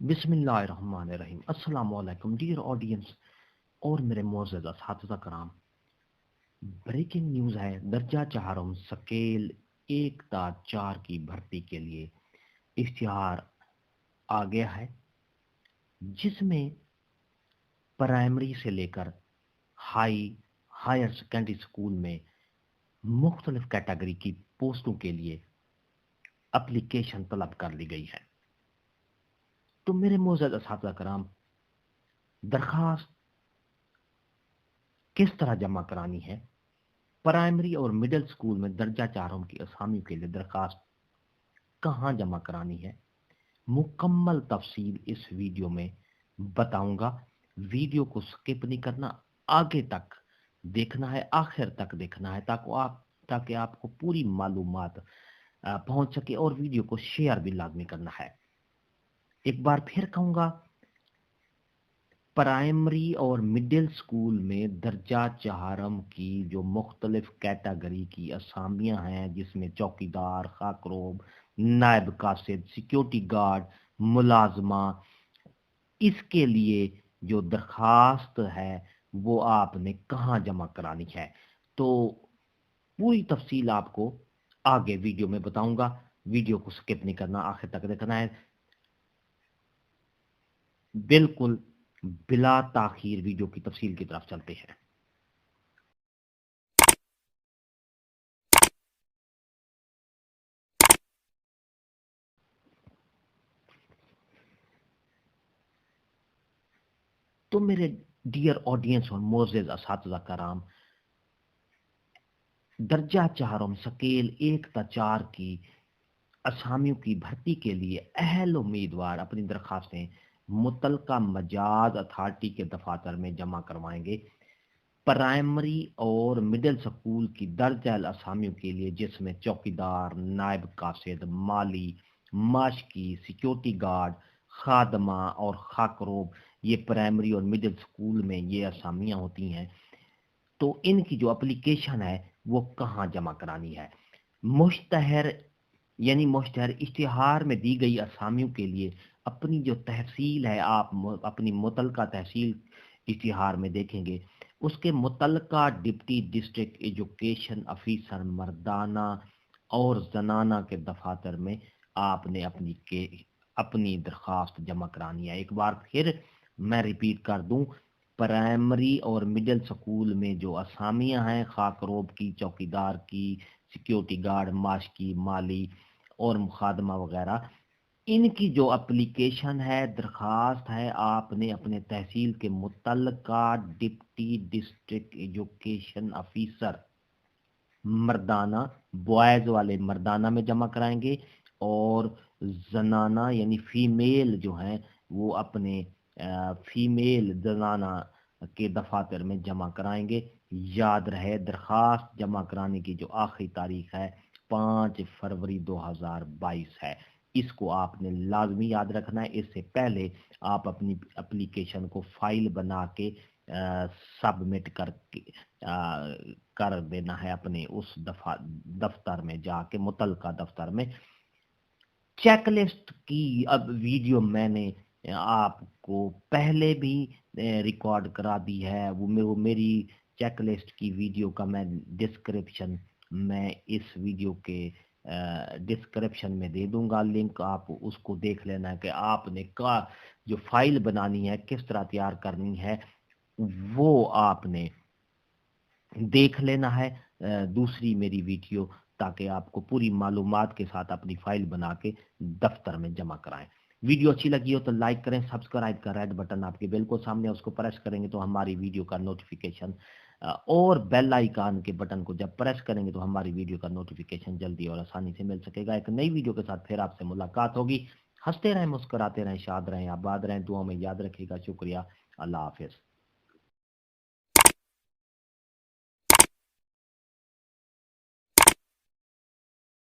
बिस्मिल्लाहिर्रहमानिर्रहीम। अस्सलाम वालेकुम डियर ऑडियंस और मेरे मोअज़्ज़ज़ अस्हातिज़ा कराम। ब्रेकिंग न्यूज़ है, दर्जा चाहरम स्केल 1 ता 4 की भर्ती के लिए इश्तिहार आ गया है, जिसमें प्राइमरी से लेकर हायर सेकेंडरी स्कूल में मुख्तलिफ कैटेगरी की पोस्टों के लिए एप्लीकेशन तलब कर ली गई है। तो मेरे मोअज़्ज़ज़ अस्हातिज़ा कराम, दरखास्त किस तरह जमा करानी है? प्राइमरी और मिडिल स्कूल में दर्जा चारों की असामियों के लिए दरखास्त कहाँ जमा करानी है, मुकम्मल तफसील इस वीडियो में बताऊंगा। वीडियो को स्किप नहीं करना, आगे तक देखना है, आखिर तक देखना है, ताकि आपको पूरी मालूमात पहुंच सके, और वीडियो को शेयर भी लाजमी करना है। एक बार फिर कहूंगा, प्राइमरी और मिडिल स्कूल में दर्जा चाहरम की जो मुख्तलिफ कैटेगरी की असामियां हैं, जिसमें चौकीदार, खाकरोब, नायब कासिद, सिक्योरिटी गार्ड, मुलाजमा, इसके लिए जो दरखास्त है वो आपने कहाँ जमा करानी है, तो पूरी तफसील आपको आगे वीडियो में बताऊंगा। वीडियो को स्किप नहीं करना, आखिर तक देखना है। बिल्कुल बिला ताखीर वीडियो की तफसील की तरफ चलते हैं। तो मेरे डियर ऑडियंस और मोअज़्ज़ज़ अस्हातिज़ा कराम, दर्जा चाहरम स्केल 1 ता 4 की असामियों की भर्ती के लिए अहल उम्मीदवार अपनी दरखास्तें मुतलका मजाज अथॉरिटी के दफातर में जमा करवाएंगे। प्राइमरी और मिडिल स्कूल की दर्ज असामियों के लिए, जिसमें चौकीदार, नायब कासिद, माली, माशकी, सिक्योरिटी गार्ड, खादमा और खाकरोब, ये प्राइमरी और मिडिल स्कूल में ये असामियां होती हैं। तो इनकी जो एप्लीकेशन है वो कहाँ जमा करानी है? मुश्तहर मुश्तहर इश्तिहार में दी गई असामियों के लिए अपनी जो तहसील है, आप अपनी मुतलका तहसील इश्तिहार में देखेंगे, उसके मुतलका डिप्टी डिस्ट्रिक्ट एजुकेशन ऑफिसर मर्दाना और जनाना के दफातर में आपने अपनी दरखास्त जमा करानी है। एक बार फिर मैं रिपीट कर दूं, प्राइमरी और मिडिल स्कूल में जो असामियां हैं, खाकरोब की, चौकीदार की, सिक्योरिटी गार्ड, माश की, माली और मुखादमा वगैरह, इनकी जो एप्लीकेशन है, दरखास्त है, आपने अपने तहसील के मुतल्लका डिप्टी डिस्ट्रिक्ट एजुकेशन ऑफिसर मर्दाना, बॉयज वाले मर्दाना में जमा कराएंगे, और जनाना फीमेल जो हैं वो अपने फीमेल जनाना के दफातर में जमा कराएंगे। याद रहे, दरखास्त जमा कराने की जो आखिरी तारीख है 5 फरवरी 2022 है। इसको आपने लाजमी याद रखना है। इससे पहले आप अपनी एप्लीकेशन को फाइल बना के सबमिट करके कर देना है अपने उस दफ्तर में जाके, मुतलका दफ्तर में। चेकलिस्ट की अब वीडियो मैंने आपको पहले भी रिकॉर्ड करा दी है। वो मेरी चेकलिस्ट की वीडियो का मैं डिस्क्रिप्शन में इस वीडियो के डिस्क्रिप्शन में दे दूंगा लिंक, आप उसको देख लेना है कि आपने का जो फाइल बनानी है किस तरह तैयार करनी है, वो आपने देख लेना है दूसरी मेरी वीडियो, ताकि आपको पूरी मालूमात के साथ अपनी फाइल बना के दफ्तर में जमा कराएं। वीडियो अच्छी लगी हो तो लाइक करें, सब्सक्राइब का रेड बटन आपके बिल्कुल सामने, उसको प्रेस करेंगे तो हमारी वीडियो का नोटिफिकेशन, और बेल आइकन के बटन को जब प्रेस करेंगे तो हमारी वीडियो का नोटिफिकेशन जल्दी और आसानी से मिल सकेगा। एक नई वीडियो के साथ फिर आपसे मुलाकात होगी। हंसते रहें, मुस्कुराते रहें, शाद रहें, आबाद रहें, दुआ में याद रखिएगा। शुक्रिया, अल्लाह हाफिज।